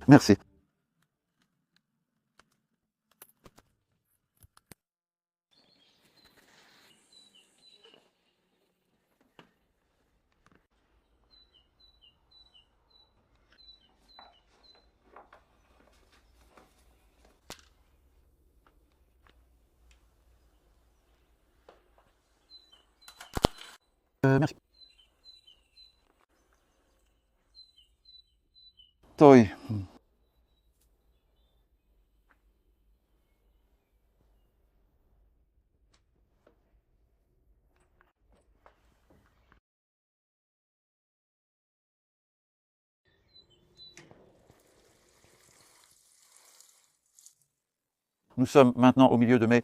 Merci. Merci. Toi. Nous sommes maintenant au milieu de mai.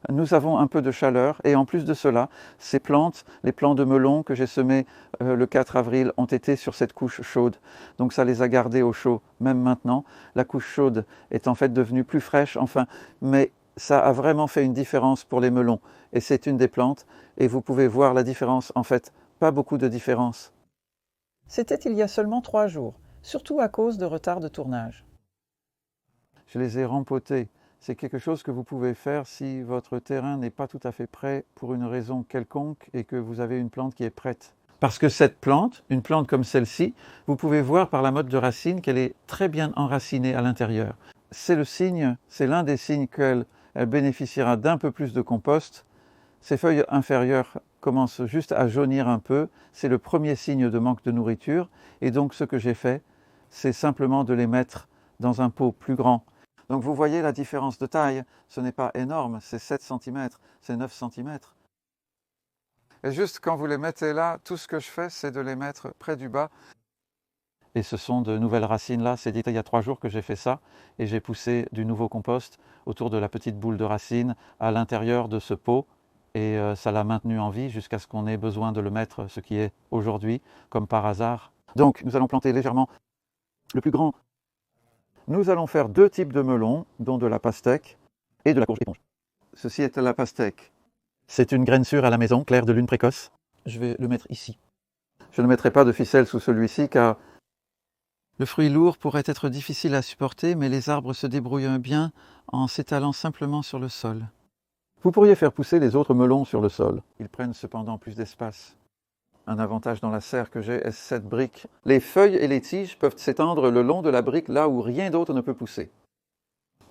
Nous avons un peu de chaleur et en plus de cela, ces plantes, les plants de melon que j'ai semés le 4 avril ont été sur cette couche chaude. Donc ça les a gardés au chaud, même maintenant. La couche chaude est en fait devenue plus fraîche, enfin, mais ça a vraiment fait une différence pour les melons. Et c'est une des plantes et vous pouvez voir la différence, en fait, pas beaucoup de différence. C'était il y a seulement 3 jours, surtout à cause de retard de tournage. Je les ai rempotés. C'est quelque chose que vous pouvez faire si votre terrain n'est pas tout à fait prêt pour une raison quelconque et que vous avez une plante qui est prête. Parce que cette plante, une plante comme celle-ci, vous pouvez voir par la mode de racine qu'elle est très bien enracinée à l'intérieur. C'est le signe, c'est l'un des signes qu'elle bénéficiera d'un peu plus de compost. Ses feuilles inférieures commencent juste à jaunir un peu. C'est le premier signe de manque de nourriture. Et donc ce que j'ai fait, c'est simplement de les mettre dans un pot plus grand. Donc vous voyez la différence de taille, ce n'est pas énorme, c'est 7 cm, c'est 9 cm. Et juste quand vous les mettez là, tout ce que je fais, c'est de les mettre près du bas. Et ce sont de nouvelles racines là, c'est il y a 3 jours que j'ai fait ça, et j'ai poussé du nouveau compost autour de la petite boule de racines à l'intérieur de ce pot, et ça l'a maintenu en vie jusqu'à ce qu'on ait besoin de le mettre, ce qui est aujourd'hui, comme par hasard. Donc nous allons planter légèrement le plus grand. Nous allons faire 2 types de melons, dont de la pastèque et de la courge éponge. Ceci est la pastèque. C'est une graine sûre à la maison, claire de lune précoce. Je vais le mettre ici. Je ne mettrai pas de ficelle sous celui-ci car le fruit lourd pourrait être difficile à supporter, mais les arbres se débrouillent bien en s'étalant simplement sur le sol. Vous pourriez faire pousser les autres melons sur le sol. Ils prennent cependant plus d'espace. Un avantage dans la serre que j'ai est cette brique. Les feuilles et les tiges peuvent s'étendre le long de la brique là où rien d'autre ne peut pousser.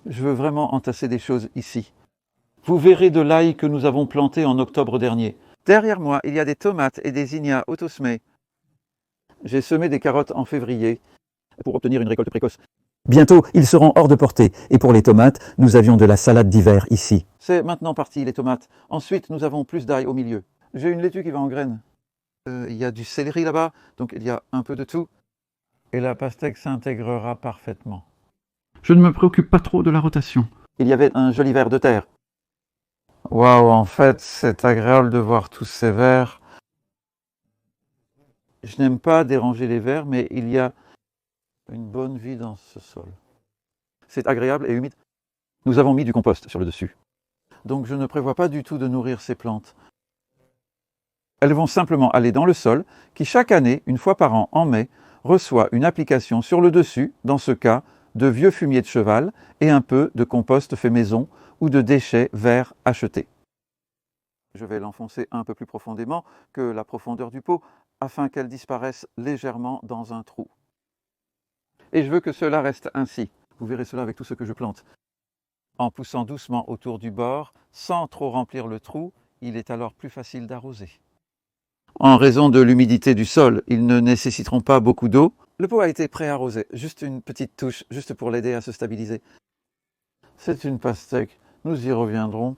Je veux vraiment entasser des choses ici. Vous verrez de l'ail que nous avons planté en octobre dernier. Derrière moi, il y a des tomates et des zinnias autosemées. J'ai semé des carottes en février pour obtenir une récolte précoce. Bientôt, ils seront hors de portée. Et pour les tomates, nous avions de la salade d'hiver ici. C'est maintenant parti, les tomates. Ensuite, nous avons plus d'ail au milieu. J'ai une laitue qui va en graines. Il y a du céleri là-bas, donc il y a un peu de tout. Et la pastèque s'intégrera parfaitement. Je ne me préoccupe pas trop de la rotation. Il y avait un joli ver de terre. Waouh, en fait, c'est agréable de voir tous ces vers. Je n'aime pas déranger les vers, mais il y a une bonne vie dans ce sol. C'est agréable et humide. Nous avons mis du compost sur le dessus. Donc je ne prévois pas du tout de nourrir ces plantes. Elles vont simplement aller dans le sol, qui chaque année, une fois par an, en mai, reçoit une application sur le dessus, dans ce cas, de vieux fumier de cheval et un peu de compost fait maison ou de déchets verts achetés. Je vais l'enfoncer un peu plus profondément que la profondeur du pot, afin qu'elle disparaisse légèrement dans un trou. Et je veux que cela reste ainsi. Vous verrez cela avec tout ce que je plante. En poussant doucement autour du bord, sans trop remplir le trou, il est alors plus facile d'arroser. En raison de l'humidité du sol, ils ne nécessiteront pas beaucoup d'eau. Le pot a été pré-arrosé, juste une petite touche, juste pour l'aider à se stabiliser. C'est une pastèque, nous y reviendrons.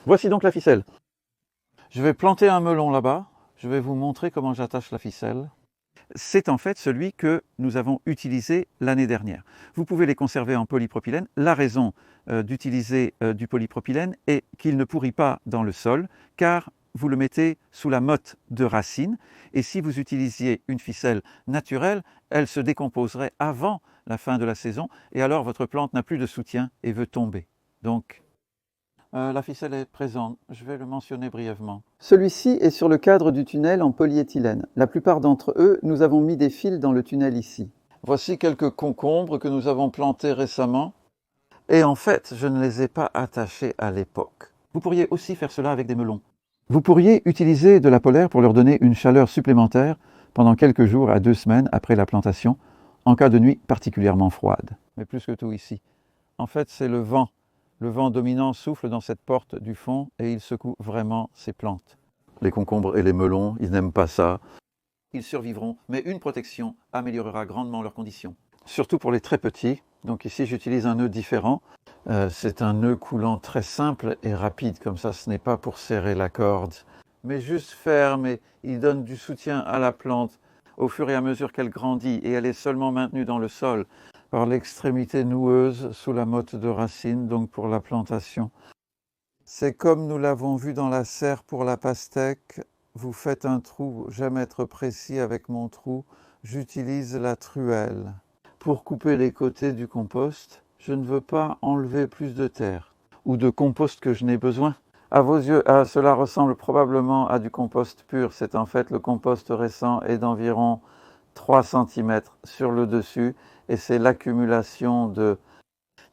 Voici donc la ficelle. Je vais planter un melon là-bas. Je vais vous montrer comment j'attache la ficelle. C'est en fait celui que nous avons utilisé l'année dernière. Vous pouvez les conserver en polypropylène. La raison d'utiliser du polypropylène est qu'il ne pourrit pas dans le sol, car vous le mettez sous la motte de racine, et si vous utilisiez une ficelle naturelle, elle se décomposerait avant la fin de la saison, et alors votre plante n'a plus de soutien et veut tomber. Donc, La ficelle est présente, je vais le mentionner brièvement. Celui-ci est sur le cadre du tunnel en polyéthylène. La plupart d'entre eux, nous avons mis des fils dans le tunnel ici. Voici quelques concombres que nous avons plantés récemment. Et en fait, je ne les ai pas attachés à l'époque. Vous pourriez aussi faire cela avec des melons. Vous pourriez utiliser de la polaire pour leur donner une chaleur supplémentaire pendant quelques jours à 2 semaines après la plantation, en cas de nuit particulièrement froide. Mais plus que tout ici. En fait, c'est le vent. Le vent dominant souffle dans cette porte du fond et il secoue vraiment ces plantes. Les concombres et les melons, ils n'aiment pas ça. Ils survivront, mais une protection améliorera grandement leurs conditions. Surtout pour les très petits. Donc ici, j'utilise un nœud différent. C'est un nœud coulant très simple et rapide, comme ça, ce n'est pas pour serrer la corde, mais juste ferme et il donne du soutien à la plante au fur et à mesure qu'elle grandit et elle est seulement maintenue dans le sol par l'extrémité noueuse sous la motte de racine, donc pour la plantation. C'est comme nous l'avons vu dans la serre pour la pastèque. Vous faites un trou, j'aime être précis avec mon trou, j'utilise la truelle. Pour couper les côtés du compost, je ne veux pas enlever plus de terre ou de compost que je n'ai besoin. À vos yeux, cela ressemble probablement à du compost pur. C'est en fait le compost récent est d'environ 3 cm sur le dessus et c'est l'accumulation de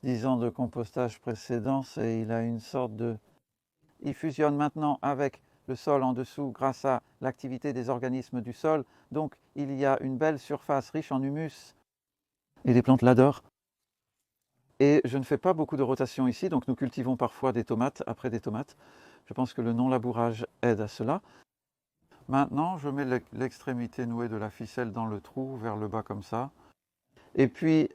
10 ans de compostage précédent. Il a une sorte de... Il fusionne maintenant avec le sol en dessous grâce à l'activité des organismes du sol. Donc il y a une belle surface riche en humus. Et les plantes l'adorent. Et je ne fais pas beaucoup de rotation ici, donc nous cultivons parfois des tomates après des tomates. Je pense que le non-labourage aide à cela. Maintenant, je mets l'extrémité nouée de la ficelle dans le trou, vers le bas comme ça. Et puis,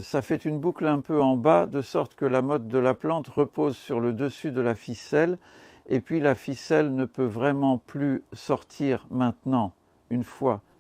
ça fait une boucle un peu en bas, de sorte que la motte de la plante repose sur le dessus de la ficelle. Et puis la ficelle ne peut vraiment plus sortir maintenant,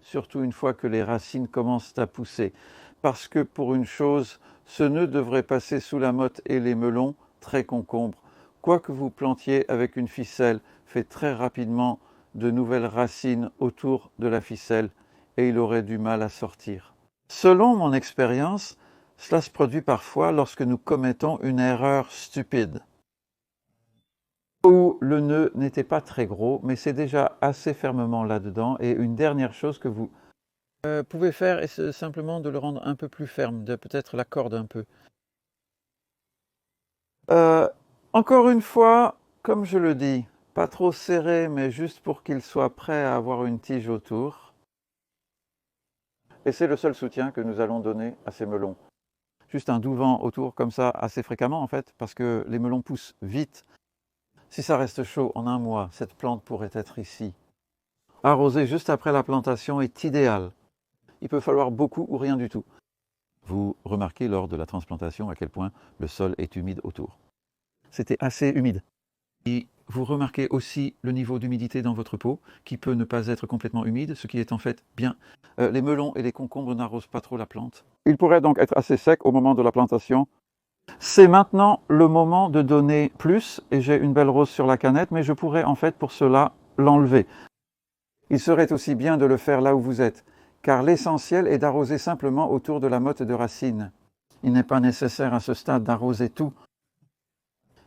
surtout une fois que les racines commencent à pousser. Parce que pour une chose, ce nœud devrait passer sous la motte et les melons, très concombres. Quoi que vous plantiez avec une ficelle, fait très rapidement de nouvelles racines autour de la ficelle et il aurait du mal à sortir. Selon mon expérience, cela se produit parfois lorsque nous commettons une erreur stupide. Où le nœud n'était pas très gros, mais c'est déjà assez fermement là-dedans. Et une dernière chose que vous pouvez faire, c'est simplement de le rendre un peu plus ferme, de peut-être la corde un peu. Encore une fois, comme je le dis, pas trop serré, mais juste pour qu'il soit prêt à avoir une tige autour. Et c'est le seul soutien que nous allons donner à ces melons. Juste un doux vent autour, comme ça, assez fréquemment en fait, parce que les melons poussent vite. Si ça reste chaud en un mois, cette plante pourrait être ici. Arroser juste après la plantation est idéal. Il peut falloir beaucoup ou rien du tout. Vous remarquez lors de la transplantation à quel point le sol est humide autour. C'était assez humide. Et vous remarquez aussi le niveau d'humidité dans votre pot, qui peut ne pas être complètement humide, ce qui est en fait bien. Les melons et les concombres n'arrosent pas trop la plante. Il pourrait donc être assez sec au moment de la plantation. C'est maintenant le moment de donner plus, et j'ai une belle rose sur la canette, mais je pourrais en fait pour cela l'enlever. Il serait aussi bien de le faire là où vous êtes, car l'essentiel est d'arroser simplement autour de la motte de racine. Il n'est pas nécessaire à ce stade d'arroser tout,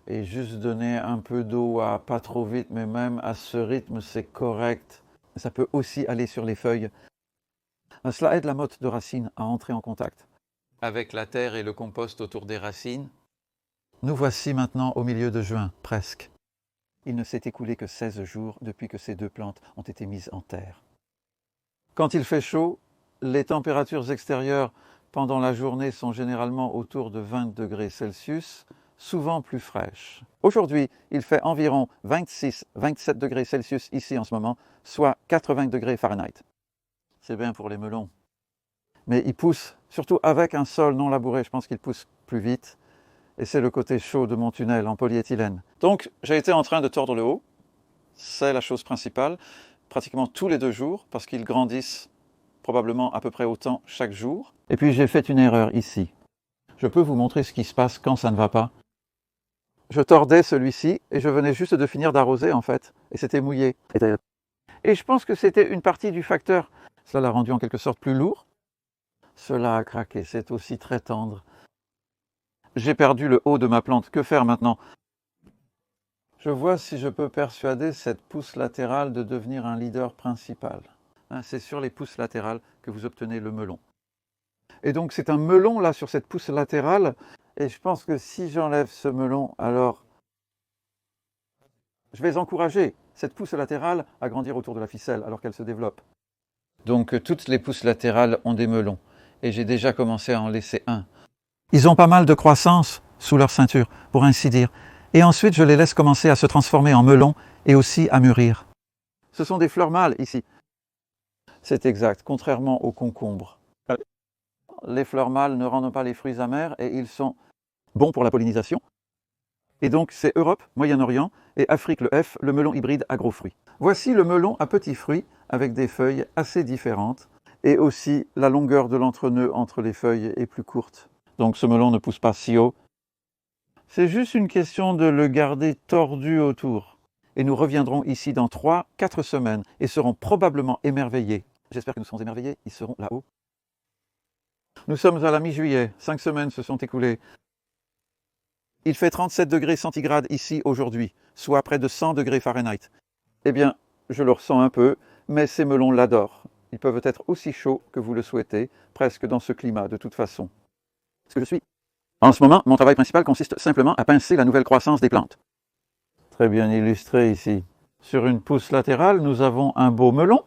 et juste donner un peu d'eau à pas trop vite, mais même à ce rythme c'est correct. Ça peut aussi aller sur les feuilles. Cela aide la motte de racine à entrer en contact avec la terre et le compost autour des racines. Nous voici maintenant au milieu de juin, presque. Il ne s'est écoulé que 16 jours depuis que ces deux plantes ont été mises en terre. Quand il fait chaud, les températures extérieures pendant la journée sont généralement autour de 20 degrés Celsius, souvent plus fraîches. Aujourd'hui, il fait environ 26-27 degrés Celsius ici en ce moment, soit 80 degrés Fahrenheit. C'est bien pour les melons. Mais ils poussent, surtout avec un sol non labouré, je pense qu'ils poussent plus vite. Et c'est le côté chaud de mon tunnel en polyéthylène. Donc, j'ai été en train de tordre le haut. C'est la chose principale, pratiquement tous les 2 jours, parce qu'ils grandissent probablement à peu près autant chaque jour. Et puis, j'ai fait une erreur ici. Je peux vous montrer ce qui se passe quand ça ne va pas. Je tordais celui-ci et je venais juste de finir d'arroser, en fait. Et c'était mouillé. Et je pense que c'était une partie du facteur. Cela l'a rendu en quelque sorte plus lourd. Cela a craqué, c'est aussi très tendre. J'ai perdu le haut de ma plante. Que faire maintenant? Je vois si je peux persuader cette pousse latérale de devenir un leader principal. C'est sur les pousses latérales que vous obtenez le melon. Et donc c'est un melon là sur cette pousse latérale. Et je pense que si j'enlève ce melon, alors je vais encourager cette pousse latérale à grandir autour de la ficelle alors qu'elle se développe. Donc toutes les pousses latérales ont des melons. Et j'ai déjà commencé à en laisser un. Ils ont pas mal de croissance sous leur ceinture, pour ainsi dire. Et ensuite, je les laisse commencer à se transformer en melons et aussi à mûrir. Ce sont des fleurs mâles ici. C'est exact, contrairement aux concombres. Les fleurs mâles ne rendent pas les fruits amers et ils sont bons pour la pollinisation. Et donc, c'est Europe, Moyen-Orient et Afrique, le F, le melon hybride à gros fruits. Voici le melon à petits fruits avec des feuilles assez différentes. Et aussi, la longueur de l'entrenœud entre les feuilles est plus courte. Donc, ce melon ne pousse pas si haut. C'est juste une question de le garder tordu autour. Et nous reviendrons ici dans 3-4 semaines et serons probablement émerveillés. J'espère que nous serons émerveillés, ils seront là-haut. Nous sommes à la mi-juillet, 5 semaines se sont écoulées. Il fait 37 degrés centigrades ici aujourd'hui, soit près de 100 degrés Fahrenheit. Eh bien, je le ressens un peu, mais ces melons l'adorent. Ils peuvent être aussi chauds que vous le souhaitez, presque dans ce climat de toute façon. Ce que je suis. En ce moment, mon travail principal consiste simplement à pincer la nouvelle croissance des plantes. Très bien illustré ici. Sur une pousse latérale, nous avons un beau melon.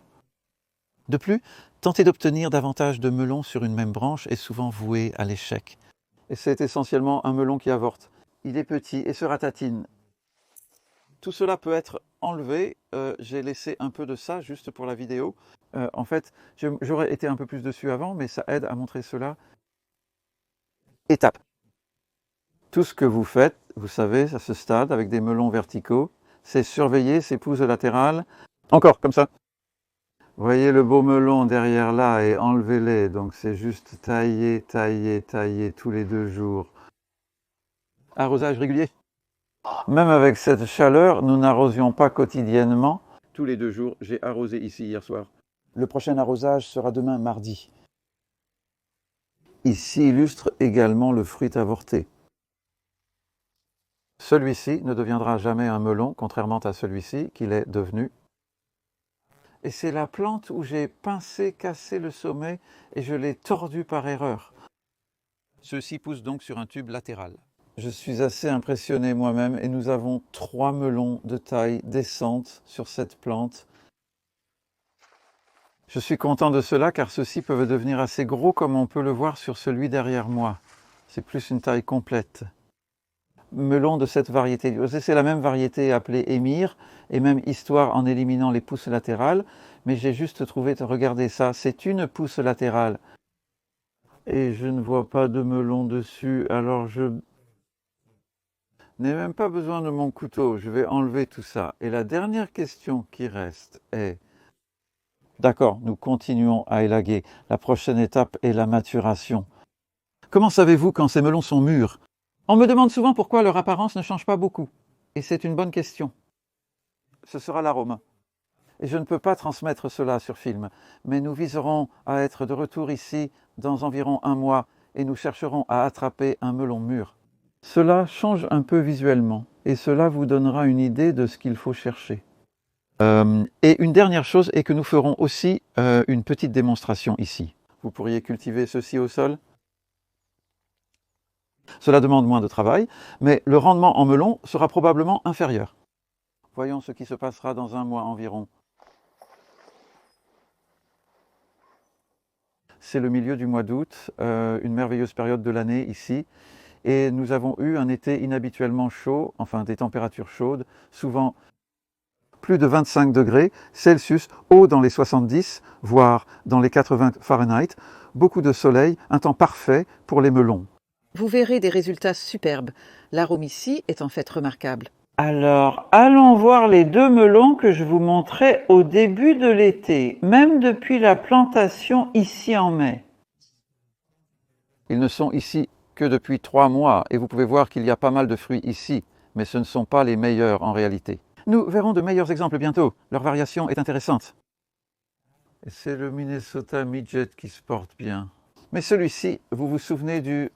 De plus, tenter d'obtenir davantage de melons sur une même branche est souvent voué à l'échec. Et c'est essentiellement un melon qui avorte. Il est petit et se ratatine. Tout cela peut être enlevé. J'ai laissé un peu de ça juste pour la vidéo. En fait, j'aurais été un peu plus dessus avant, mais ça aide à montrer cela. Étape. Tout ce que vous faites, vous savez, à ce stade, avec des melons verticaux, c'est surveiller ces pousses latérales. Encore, comme ça. Voyez le beau melon derrière là et enlevez-les. Donc c'est juste tailler, tailler, tailler tous les 2 jours. Arrosage régulier. Même avec cette chaleur, nous n'arrosions pas quotidiennement. Tous les 2 jours, j'ai arrosé ici hier soir. Le prochain arrosage sera demain mardi. Ici illustre également le fruit avorté. Celui-ci ne deviendra jamais un melon, contrairement à celui-ci qu'il est devenu. Et c'est la plante où j'ai pincé, cassé le sommet et je l'ai tordu par erreur. Ceux-ci poussent donc sur un tube latéral. Je suis assez impressionné moi-même et nous avons 3 melons de taille décente sur cette plante. Je suis content de cela car ceux-ci peuvent devenir assez gros comme on peut le voir sur celui derrière moi. C'est plus une taille complète. Melon de cette variété. C'est la même variété appelée Émir et même histoire en éliminant les pousses latérales. Mais j'ai juste trouvé, regardez ça, c'est une pousse latérale. Et je ne vois pas de melon dessus, alors je n'ai même pas besoin de mon couteau. Je vais enlever tout ça. Et la dernière question qui reste est... D'accord, nous continuons à élaguer. La prochaine étape est la maturation. Comment savez-vous quand ces melons sont mûrs? On me demande souvent pourquoi leur apparence ne change pas beaucoup. Et c'est une bonne question. Ce sera l'arôme. Et je ne peux pas transmettre cela sur film. Mais nous viserons à être de retour ici dans environ 1 mois et nous chercherons à attraper un melon mûr. Cela change un peu visuellement et cela vous donnera une idée de ce qu'il faut chercher. Et une dernière chose est que nous ferons aussi une petite démonstration ici. Vous pourriez cultiver ceci au sol. Cela demande moins de travail, mais le rendement en melon sera probablement inférieur. Voyons ce qui se passera dans 1 mois environ. C'est le milieu du mois d'août, une merveilleuse période de l'année ici. Et nous avons eu un été inhabituellement chaud, enfin des températures chaudes, souvent plus de 25 degrés Celsius, haut dans les 70, voire dans les 80 Fahrenheit, beaucoup de soleil, un temps parfait pour les melons. Vous verrez des résultats superbes. L'arôme ici est en fait remarquable. Alors, allons voir les 2 melons que je vous montrais au début de l'été, même depuis la plantation ici en mai. Ils ne sont ici que depuis 3 mois et vous pouvez voir qu'il y a pas mal de fruits ici, mais ce ne sont pas les meilleurs en réalité. Nous verrons de meilleurs exemples bientôt, leur variation est intéressante. C'est le Minnesota Midget qui se porte bien. Mais celui-ci, vous vous souvenez du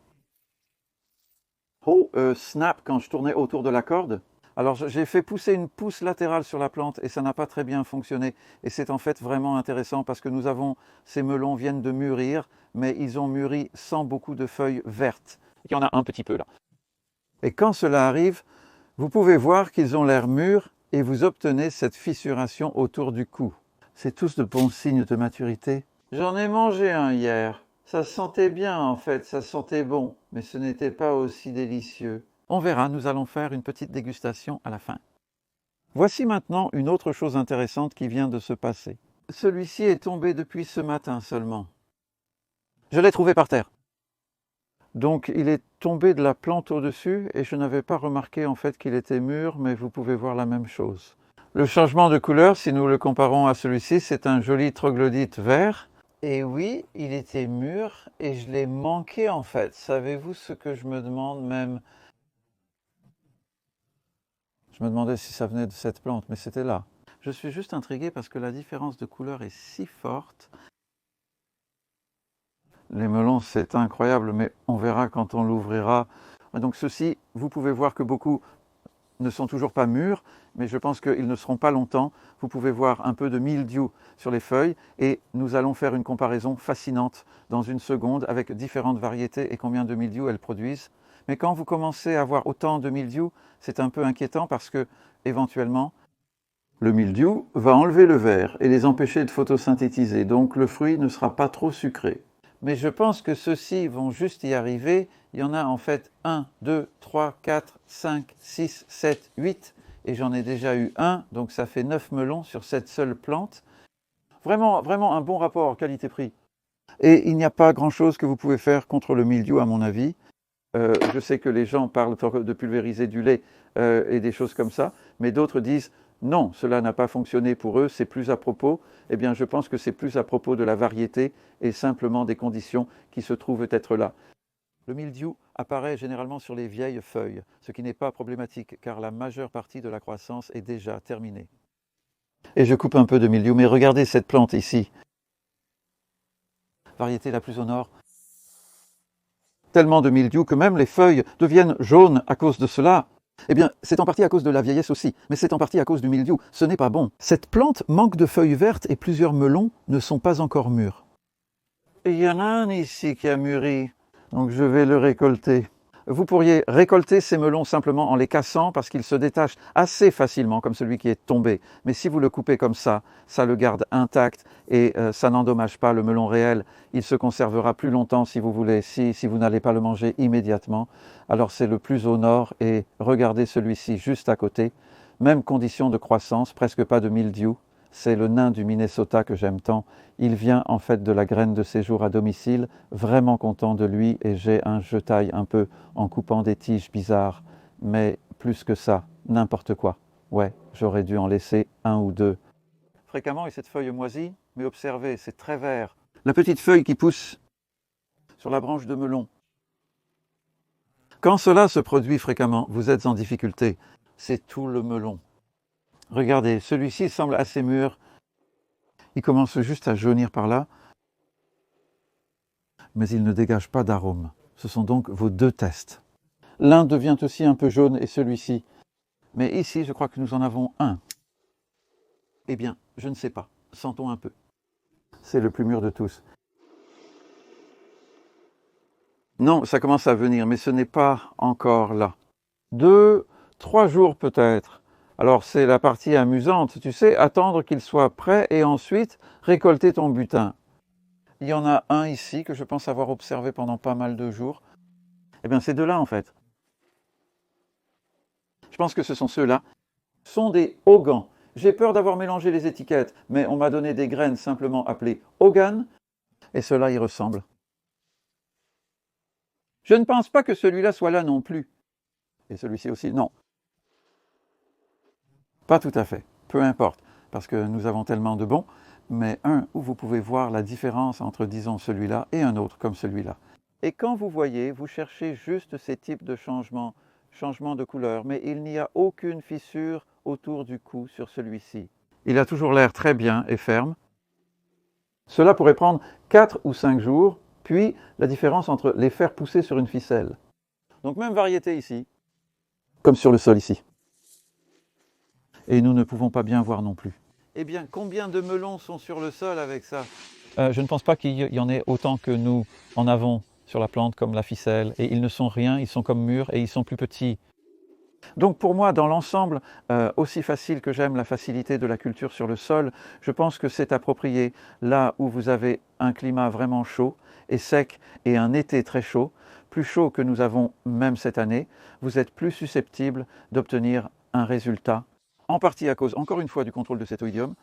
snap quand je tournais autour de la corde? Alors j'ai fait pousser une pousse latérale sur la plante et ça n'a pas très bien fonctionné. Et c'est en fait vraiment intéressant parce que ces melons viennent de mûrir, mais ils ont mûri sans beaucoup de feuilles vertes. Il y en a un petit peu là. Et quand cela arrive, vous pouvez voir qu'ils ont l'air mûrs et vous obtenez cette fissuration autour du cou. C'est tous de bons signes de maturité. J'en ai mangé un hier. Ça sentait bien en fait, ça sentait bon, mais ce n'était pas aussi délicieux. On verra, nous allons faire une petite dégustation à la fin. Voici maintenant une autre chose intéressante qui vient de se passer. Celui-ci est tombé depuis ce matin seulement. Je l'ai trouvé par terre. Donc il est tombé de la plante au-dessus et je n'avais pas remarqué en fait qu'il était mûr, mais vous pouvez voir la même chose. Le changement de couleur, si nous le comparons à celui-ci, c'est un joli troglodyte vert. Et oui, il était mûr et je l'ai manqué en fait. Savez-vous ce que je me demande même? Je me demandais si ça venait de cette plante, mais c'était là. Je suis juste intrigué parce que la différence de couleur est si forte. Les melons, c'est incroyable, mais on verra quand on l'ouvrira. Donc ceux-ci, vous pouvez voir que beaucoup ne sont toujours pas mûrs, mais je pense qu'ils ne seront pas longtemps. Vous pouvez voir un peu de mildiou sur les feuilles et nous allons faire une comparaison fascinante dans une seconde avec différentes variétés et combien de mildiou elles produisent. Mais quand vous commencez à avoir autant de mildiou, c'est un peu inquiétant parce que, éventuellement, le mildiou va enlever le vert et les empêcher de photosynthétiser, donc le fruit ne sera pas trop sucré. Mais je pense que ceux-ci vont juste y arriver. Il y en a en fait 1, 2, 3, 4, 5, 6, 7, 8. Et j'en ai déjà eu un, donc ça fait 9 melons sur cette seule plante. Vraiment, vraiment un bon rapport qualité-prix. Et il n'y a pas grand-chose que vous pouvez faire contre le mildiou, à mon avis. Je sais que les gens parlent de pulvériser du lait et des choses comme ça, mais d'autres disent non, cela n'a pas fonctionné pour eux, c'est plus à propos. Eh bien, je pense que c'est plus à propos de la variété et simplement des conditions qui se trouvent être là. Le mildiou apparaît généralement sur les vieilles feuilles, ce qui n'est pas problématique car la majeure partie de la croissance est déjà terminée. Et je coupe un peu de mildiou, mais regardez cette plante ici. Variété la plus au nord. Tellement de mildiou que même les feuilles deviennent jaunes à cause de cela. Eh bien, c'est en partie à cause de la vieillesse aussi, mais c'est en partie à cause du mildiou. Ce n'est pas bon. Cette plante manque de feuilles vertes et plusieurs melons ne sont pas encore mûrs. Il y en a un ici qui a mûri, donc je vais le récolter. Vous pourriez récolter ces melons simplement en les cassant parce qu'ils se détachent assez facilement comme celui qui est tombé. Mais si vous le coupez comme ça le garde intact et ça n'endommage pas le melon réel. Il se conservera plus longtemps si vous voulez, si vous n'allez pas le manger immédiatement. Alors c'est le plus au nord et regardez celui-ci juste à côté. Même condition de croissance, presque pas de mildiou. C'est le nain du Minnesota que j'aime tant. Il vient en fait de la graine de séjour à domicile, vraiment content de lui et j'ai un jetaille un peu en coupant des tiges bizarres. Mais plus que ça, n'importe quoi. Ouais, j'aurais dû en laisser un ou deux. Fréquemment, et cette feuille moisie, mais observez, c'est très vert. La petite feuille qui pousse sur la branche de melon. Quand cela se produit fréquemment, vous êtes en difficulté. C'est tout le melon. Regardez, celui-ci semble assez mûr. Il commence juste à jaunir par là. Mais il ne dégage pas d'arôme. Ce sont donc vos deux tests. L'un devient aussi un peu jaune et celui-ci. Mais ici, je crois que nous en avons un. Eh bien, je ne sais pas. Sentons un peu. C'est le plus mûr de tous. Non, ça commence à venir, mais ce n'est pas encore là. 2, 3 jours peut-être. Alors c'est la partie amusante, tu sais, attendre qu'il soit prêt et ensuite récolter ton butin. Il y en a un ici que je pense avoir observé pendant pas mal de jours. Eh bien, ces deux-là en fait. Je pense que ce sont ceux-là. Ce sont des Hogan. J'ai peur d'avoir mélangé les étiquettes, mais on m'a donné des graines simplement appelées Hogan, et cela y ressemble. Je ne pense pas que celui-là soit là non plus. Et celui-ci aussi, non. Pas tout à fait, peu importe, parce que nous avons tellement de bons, mais un où vous pouvez voir la différence entre, disons, celui-là et un autre comme celui-là. Et quand vous voyez, vous cherchez juste ces types de changements, changement de couleur, mais il n'y a aucune fissure autour du cou sur celui-ci. Il a toujours l'air très bien et ferme. Cela pourrait prendre 4 ou 5 jours, puis la différence entre les faire pousser sur une ficelle. Donc même variété ici, comme sur le sol ici. et nous ne pouvons pas bien voir non plus. Eh bien, combien de melons sont sur le sol avec ça? Je ne pense pas qu'il y en ait autant que nous en avons sur la plante comme la ficelle, et ils ne sont rien, ils sont comme mûrs et ils sont plus petits. Donc pour moi, dans l'ensemble, aussi facile que j'aime la facilité de la culture sur le sol, je pense que c'est approprié là où vous avez un climat vraiment chaud et sec et un été très chaud, plus chaud que nous avons même cette année, vous êtes plus susceptible d'obtenir un résultat, en partie à cause, encore une fois, du contrôle de cet oïdium.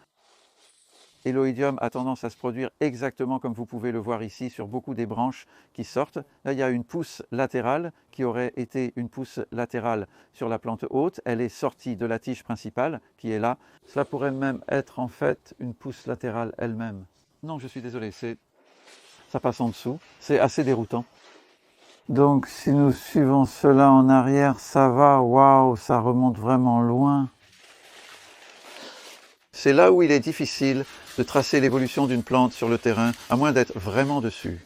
Et l'oïdium a tendance à se produire exactement comme vous pouvez le voir ici sur beaucoup des branches qui sortent. Là, il y a une pousse latérale qui aurait été une pousse latérale sur la plante haute. Elle est sortie de la tige principale qui est là. Cela pourrait même être en fait une pousse latérale elle-même. Non, je suis désolé, ça passe en dessous. C'est assez déroutant. Donc si nous suivons cela en arrière, ça va, waouh, ça remonte vraiment loin. C'est là où il est difficile de tracer l'évolution d'une plante sur le terrain, à moins d'être vraiment dessus.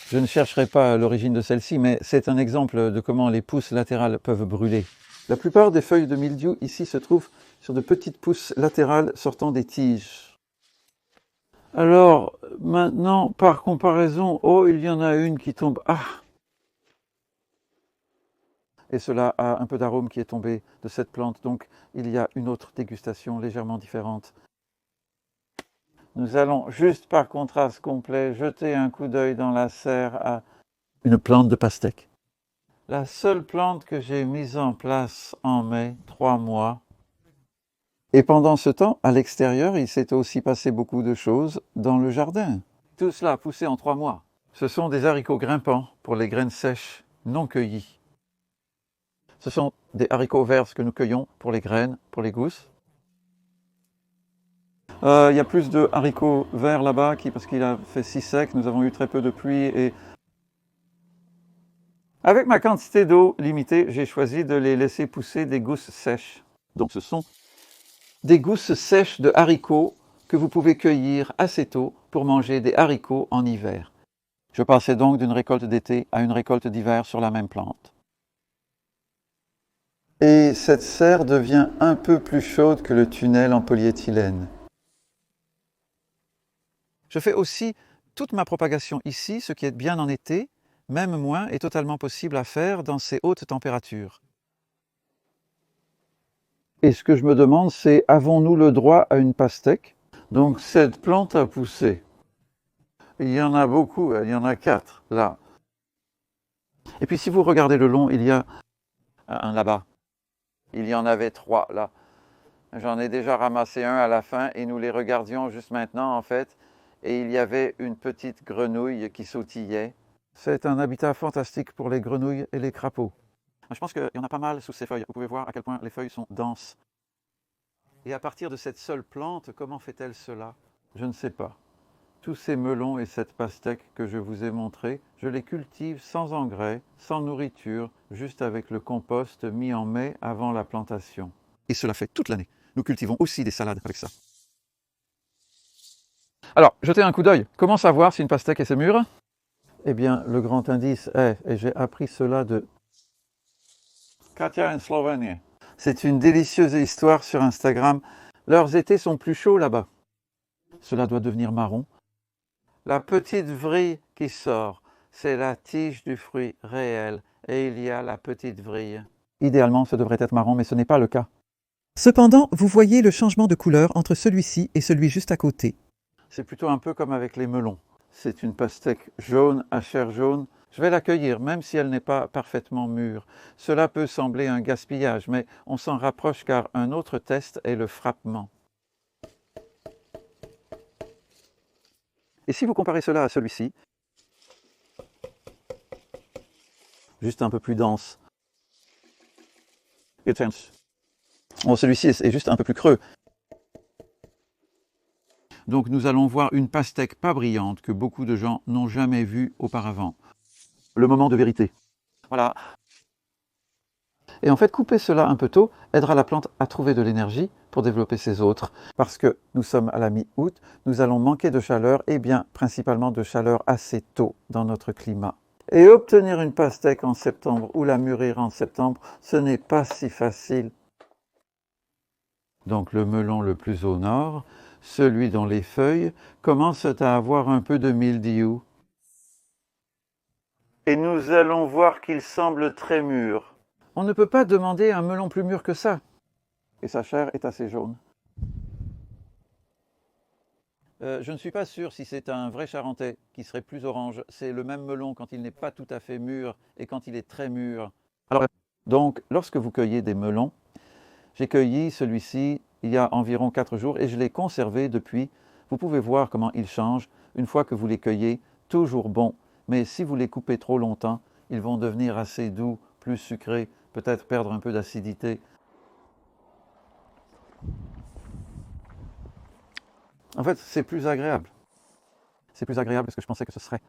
Je ne chercherai pas l'origine de celle-ci, mais c'est un exemple de comment les pousses latérales peuvent brûler. La plupart des feuilles de mildiou ici se trouvent sur de petites pousses latérales sortant des tiges. Alors, maintenant, par comparaison, oh, il y en a une qui tombe. Ah! Et cela a un peu d'arôme qui est tombé de cette plante, donc il y a une autre dégustation légèrement différente. Nous allons juste par contraste complet jeter un coup d'œil dans la serre à une plante de pastèque. La seule plante que j'ai mise en place en mai, 3 mois. Et pendant ce temps, à l'extérieur, il s'est aussi passé beaucoup de choses dans le jardin. Tout cela a poussé en 3 mois. Ce sont des haricots grimpants pour les graines sèches non cueillies. Ce sont des haricots verts que nous cueillons pour les graines, pour les gousses. Il y a plus de haricots verts là-bas parce qu'il a fait si sec, nous avons eu très peu de pluie et avec ma quantité d'eau limitée, j'ai choisi de les laisser pousser des gousses sèches. Donc ce sont des gousses sèches de haricots que vous pouvez cueillir assez tôt pour manger des haricots en hiver. Je passais donc d'une récolte d'été à une récolte d'hiver sur la même plante. Et cette serre devient un peu plus chaude que le tunnel en polyéthylène. Je fais aussi toute ma propagation ici, ce qui est bien en été, même moins est totalement possible à faire dans ces hautes températures. Et ce que je me demande, c'est avons-nous le droit à une pastèque? Donc cette plante a poussé. Il y en a beaucoup, il y en a 4 là. Et puis si vous regardez le long, il y a un là-bas. Il y en avait 3 là. J'en ai déjà ramassé un à la fin et nous les regardions juste maintenant en fait. Et il y avait une petite grenouille qui sautillait. C'est un habitat fantastique pour les grenouilles et les crapauds. Je pense qu'il y en a pas mal sous ces feuilles. Vous pouvez voir à quel point les feuilles sont denses. Et à partir de cette seule plante, comment fait-elle cela? Je ne sais pas. Tous ces melons et cette pastèque que je vous ai montrés, je les cultive sans engrais, sans nourriture, juste avec le compost mis en mai avant la plantation. Et cela fait toute l'année. Nous cultivons aussi des salades avec ça. Alors, jetez un coup d'œil. Comment savoir si une pastèque est mûre? Eh bien, le grand indice est, et j'ai appris cela de Katia en Slovénie. C'est une délicieuse histoire sur Instagram. Leurs étés sont plus chauds là-bas. Cela doit devenir marron. La petite vrille qui sort, c'est la tige du fruit réel. Et il y a la petite vrille. Idéalement, ce devrait être marron, mais ce n'est pas le cas. Cependant, vous voyez le changement de couleur entre celui-ci et celui juste à côté. C'est plutôt un peu comme avec les melons. C'est une pastèque jaune à chair jaune. Je vais la cueillir, même si elle n'est pas parfaitement mûre. Cela peut sembler un gaspillage, mais on s'en rapproche car un autre test est le frappement. Et si vous comparez cela à celui-ci, juste un peu plus dense. Bon, celui-ci est juste un peu plus creux. Donc nous allons voir une pastèque pas brillante que beaucoup de gens n'ont jamais vue auparavant. Le moment de vérité. Voilà. Et en fait, couper cela un peu tôt aidera la plante à trouver de l'énergie pour développer ses autres. Parce que nous sommes à la mi-août, nous allons manquer de chaleur, et bien principalement de chaleur assez tôt dans notre climat. Et obtenir une pastèque en septembre ou la mûrir en septembre, ce n'est pas si facile. Donc le melon le plus au nord, celui dont les feuilles commencent à avoir un peu de mildiou. Et nous allons voir qu'il semble très mûr. On ne peut pas demander un melon plus mûr que ça. Et sa chair est assez jaune. Je ne suis pas sûr si c'est un vrai charentais qui serait plus orange. C'est le même melon quand il n'est pas tout à fait mûr et quand il est très mûr. Alors, donc, lorsque vous cueillez des melons, j'ai cueilli celui-ci il y a environ 4 jours et je l'ai conservé depuis. Vous pouvez voir comment il change une fois que vous les cueillez, toujours bon. Mais si vous les coupez trop longtemps, ils vont devenir assez doux, plus sucrés, peut-être perdre un peu d'acidité. En fait, c'est plus agréable. C'est plus agréable que ce que je pensais que ce serait.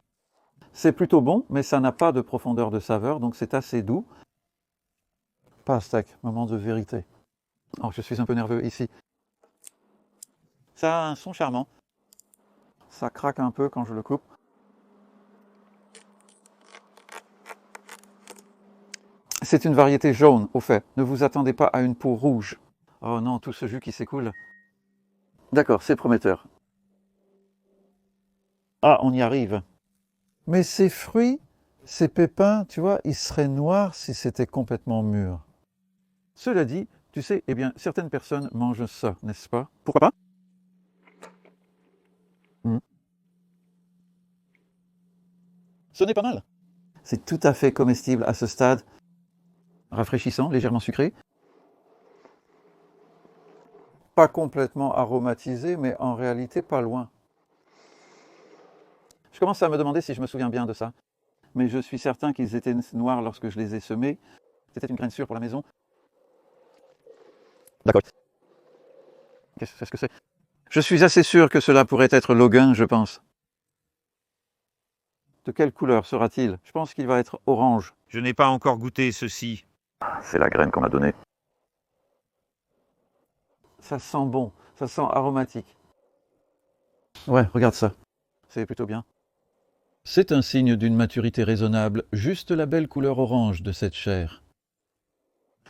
C'est plutôt bon, mais ça n'a pas de profondeur de saveur, donc c'est assez doux. Pastèque, moment de vérité. Oh, je suis un peu nerveux ici. Ça a un son charmant. Ça craque un peu quand je le coupe. C'est une variété jaune, au fait. Ne vous attendez pas à une peau rouge. Oh non, tout ce jus qui s'écoule. D'accord, c'est prometteur. Ah, on y arrive. Mais ces fruits, ces pépins, tu vois, ils seraient noirs si c'était complètement mûr. Cela dit, tu sais, eh bien, certaines personnes mangent ça, n'est-ce pas? Pourquoi pas? Ce n'est pas mal. C'est tout à fait comestible à ce stade. Rafraîchissant, légèrement sucré. Pas complètement aromatisé, mais en réalité pas loin. Je commence à me demander si je me souviens bien de ça. Mais je suis certain qu'ils étaient noirs lorsque je les ai semés. C'était une graine sûre pour la maison. D'accord. Qu'est-ce que c'est? Je suis assez sûr que cela pourrait être Logan, je pense. De quelle couleur sera-t-il? Je pense qu'il va être orange. Je n'ai pas encore goûté ceci. C'est la graine qu'on m'a donnée. Ça sent bon, ça sent aromatique. Ouais, regarde ça. C'est plutôt bien. C'est un signe d'une maturité raisonnable, juste la belle couleur orange de cette chair.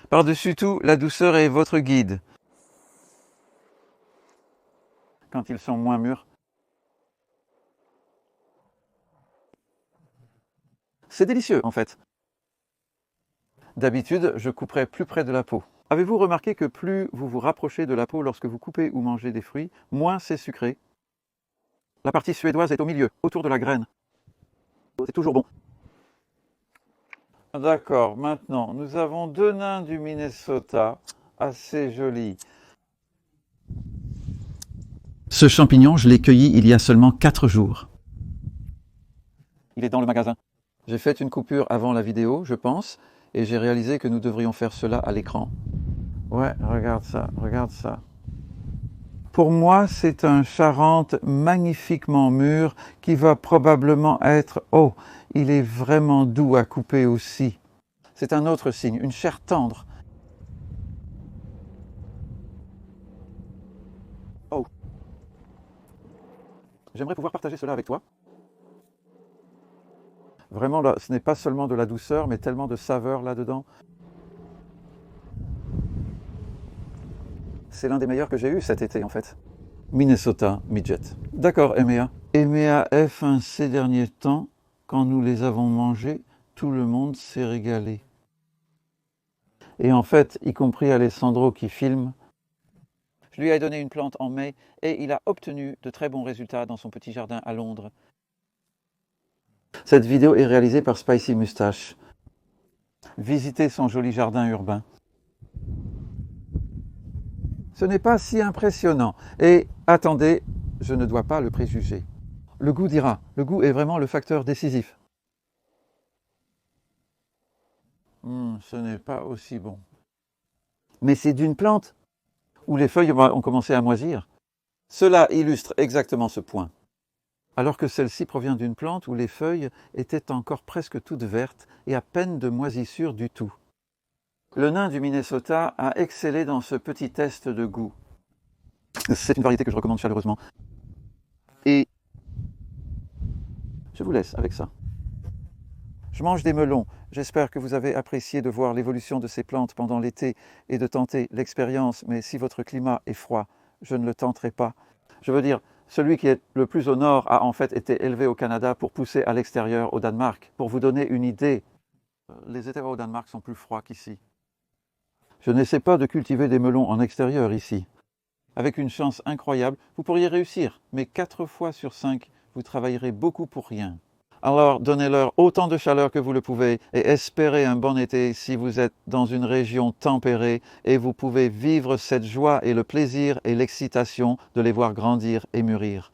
Par-dessus tout, la douceur est votre guide. Quand ils sont moins mûrs. C'est délicieux, en fait. D'habitude, je couperais plus près de la peau. Avez-vous remarqué que plus vous vous rapprochez de la peau lorsque vous coupez ou mangez des fruits, moins c'est sucré? La partie suédoise est au milieu, autour de la graine. C'est toujours bon. D'accord, maintenant, nous avons 2 nains du Minnesota, assez jolis. Ce champignon, je l'ai cueilli il y a seulement 4 jours. Il est dans le magasin. J'ai fait une coupure avant la vidéo, je pense, et j'ai réalisé que nous devrions faire cela à l'écran. Ouais, regarde ça, regarde ça. Pour moi, c'est un Charente magnifiquement mûr qui va probablement être... Oh, il est vraiment doux à couper aussi. C'est un autre signe, une chair tendre. Oh. J'aimerais pouvoir partager cela avec toi. Vraiment, là, ce n'est pas seulement de la douceur, mais tellement de saveur là-dedans. C'est l'un des meilleurs que j'ai eu cet été, en fait. Minnesota Midget. D'accord, Emea. Emea F1 ces derniers temps, quand nous les avons mangés, tout le monde s'est régalé. Et en fait, y compris Alessandro qui filme, je lui ai donné une plante en mai et il a obtenu de très bons résultats dans son petit jardin à Londres. Cette vidéo est réalisée par Spicy Moustache. Visitez son joli jardin urbain. Ce n'est pas si impressionnant. Et attendez, je ne dois pas le préjuger. Le goût dira. Le goût est vraiment le facteur décisif. Ce n'est pas aussi bon. Mais c'est d'une plante où les feuilles ont commencé à moisir. Cela illustre exactement ce point. Alors que celle-ci provient d'une plante où les feuilles étaient encore presque toutes vertes et à peine de moisissure du tout. Le nain du Minnesota a excellé dans ce petit test de goût. C'est une variété que je recommande chaleureusement. Et je vous laisse avec ça. Je mange des melons. J'espère que vous avez apprécié de voir l'évolution de ces plantes pendant l'été et de tenter l'expérience, mais si votre climat est froid, je ne le tenterai pas. Je veux dire, celui qui est le plus au nord a en fait été élevé au Canada pour pousser à l'extérieur au Danemark. Pour vous donner une idée, les étés au Danemark sont plus froids qu'ici. Je n'essaie pas de cultiver des melons en extérieur ici. Avec une chance incroyable, vous pourriez réussir, mais 4 fois sur 5, vous travaillerez beaucoup pour rien. Alors donnez-leur autant de chaleur que vous le pouvez et espérez un bon été si vous êtes dans une région tempérée et vous pouvez vivre cette joie et le plaisir et l'excitation de les voir grandir et mûrir.